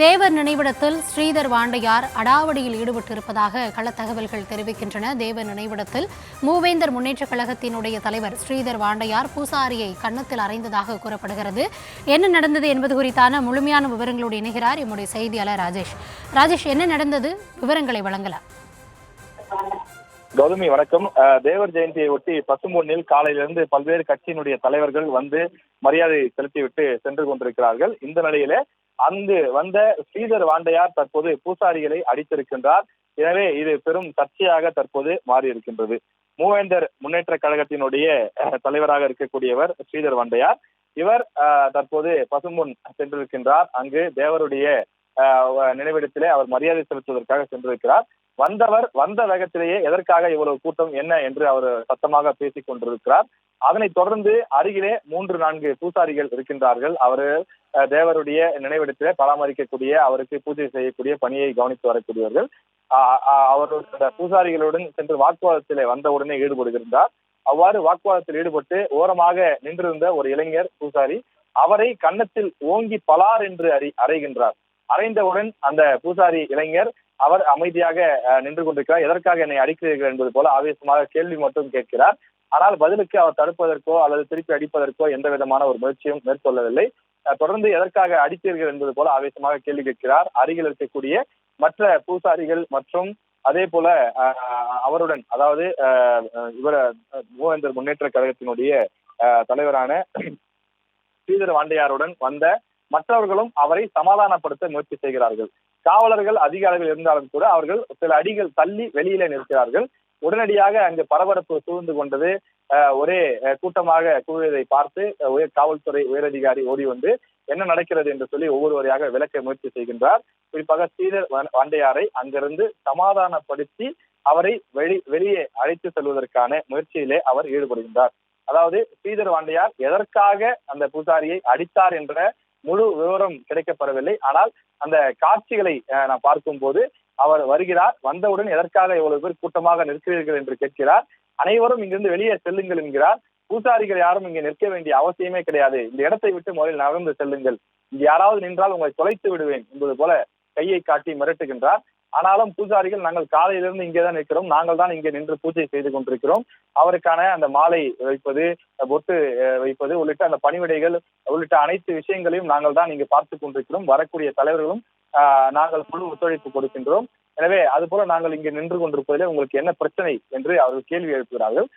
தேவர் நினைவிடத்தில் ஸ்ரீதர் வாண்டையார் அடாவடியில் ஈடுபட்டிருப்பதாக களத்தகவல்கள் தெரிவிக்கின்றன. தேவர் நினைவிடத்தில் மூவேந்தர் முன்னேற்றக் கழகத்தினுடைய தலைவர் ஸ்ரீதர் வாண்டையார் பூசாரியை கன்னத்தில் அறைந்ததாக கூறப்படுகிறது. என்ன நடந்தது என்பது குறித்தான முழுமையான விவரங்களோடு இணைகிறார் எம்முடைய செய்தியாளர் ராஜேஷ். ராஜேஷ், என்ன நடந்தது? விவரங்களை வழங்கலாம். கௌதமி, வணக்கம். தேவர் ஜெயந்தியை ஒட்டி பசும்பொன்னில் காலையிலிருந்து பல்வேறு கட்சியினுடைய தலைவர்கள் வந்து மரியாதை செலுத்திவிட்டு சென்று கொண்டிருக்கிறார்கள். இந்த நிலையிலே அங்கு வந்த ஸ்ரீதர் வாண்டையார் தற்போது பூசாரிகளை அடித்திருக்கின்றார். எனவே இது பெரும் சர்ச்சையாக தற்போது மாறி இருக்கின்றது. மூவேந்தர் முன்னேற்ற கழகத்தினுடைய தலைவராக இருக்கக்கூடியவர் ஸ்ரீதர் வாண்டையார். இவர் தற்போது பசும்பொன் சென்றிருக்கின்றார். அங்கு தேவருடைய நினைவிடத்திலே அவர் மரியாதை செலுத்துவதற்காக சென்றிருக்கிறார். வந்தவர் வந்த வேகத்திலேயே எதற்காக இவ்வளவு கூட்டம் என்ன என்று அவர் சத்தமாக பேசிக் கொண்டிருக்கிறார். அதனைத் தொடர்ந்து அருகிலே 3-4 பூசாரிகள் இருக்கின்றார்கள். அவர்கள் தேவருடைய நினைவிடத்திலே பராமரிக்கக்கூடிய, அவருக்கு பூஜை செய்யக்கூடிய பணியை கவனித்து வரக்கூடியவர்கள். அவருடைய பூசாரிகளுடன் சென்று வாக்குவாதத்திலே வந்தவுடனே ஈடுபடுகின்றார். அவ்வாறு வாக்குவாதத்தில் ஈடுபட்டு ஓரமாக நின்றிருந்த ஒரு இளைஞர் பூசாரி அவரை கன்னத்தில் ஓங்கி பலார் என்று அறைகின்றார். அறைந்தவுடன் அந்த பூசாரி இளைஞர் அவர் அமைதியாக நின்று கொண்டிருக்கிறார். எதற்காக என்னை அடிக்கிறீர்கள் என்பது போல ஆவேசமாக கேள்வி மட்டும் கேட்கிறார். ஆனால் பதிலுக்கு அவர் தடுப்பதற்கோ அல்லது திருப்பி அடிப்பதற்கோ எந்த விதமான ஒரு முயற்சியும் மேற்கொள்ளவில்லை. தொடர்ந்து எதற்காக அடித்தீர்கள் என்பது போல ஆவேசமாக கேள்வி கேட்கிறார். அருகில் இருக்கக்கூடிய மற்ற பூசாரிகள் மற்றும் அதே போல அவருடன், அதாவது இவர் மூவேந்தர் முன்னேற்ற கழகத்தினுடைய தலைவரான ஸ்ரீதர் வாண்டையாருடன் வந்த மற்றவர்களும் அவரை சமாதானப்படுத்த முயற்சி செய்கிறார்கள். காவலர்கள் அதிக அளவில் இருந்தாலும் கூட அவர்கள் சில அடிகள் தள்ளி வெளியிலே நிற்கிறார்கள். உடனடியாக அங்கு பரபரப்பு சூழ்ந்து கொண்டது. ஒரே கூட்டமாக கூறியதை பார்த்து காவல்துறை உயரதிகாரி ஓடி வந்து என்ன நடக்கிறது என்று சொல்லி ஒவ்வொருவரையாக விளக்க முயற்சி செய்கின்றார். குறிப்பாக ஸ்ரீதர் வாண்டையாரை அங்கிருந்து சமாதானப்படுத்தி அவரை வெளியே அழைத்து செல்வதற்கான முயற்சியிலே அவர் ஈடுபடுகின்றார். அதாவது ஸ்ரீதர் வாண்டையார் எதற்காக அந்த பூசாரியை அடித்தார் என்ற முழு விவரம் கிடைக்கப்படவில்லை. ஆனால் அந்த காட்சிகளை நான் பார்க்கும் போது அவர் வருகிறார். வந்தவுடன் எதற்காக இவ்வளவு பேர் கூட்டமாக நிற்கிறீர்கள் என்று கேட்கிறார். அனைவரும் இங்கிருந்து வெளியே செல்லுங்கள் என்கிறார். பூசாரிகள் யாரும் இங்கே நிற்க வேண்டிய அவசியமே கிடையாது, இந்த இடத்தை விட்டு முதலில் நகர்ந்து செல்லுங்கள், இங்கு யாராவது நின்றால் உங்களை தொலைத்து விடுவேன் என்பது போல கையை காட்டி மிரட்டுகின்றார். ஆனாலும் பூசாரிகள் நாங்கள் காலையிலிருந்து இங்கேதான் இருக்கிறோம், நாங்கள் தான் இங்கே நின்று பூஜை செய்து கொண்டிருக்கிறோம், அவருக்கான அந்த மாலை வைப்பது, பொட்டு வைப்பது உள்ளிட்ட அந்த பணிவிடைகள் உள்ளிட்ட அனைத்து விஷயங்களையும் நாங்கள் தான் இங்கு பார்த்து கொண்டிருக்கிறோம், வரக்கூடிய தலைவர்களும் நாங்கள் முழு ஒத்துழைப்பு கொடுக்கின்றோம், எனவே அது போல நாங்கள் இங்கே நின்று கொண்டிருப்பதிலே உங்களுக்கு என்ன பிரச்சனை என்று அவர்கள் கேள்வி எழுப்புகிறார்கள்.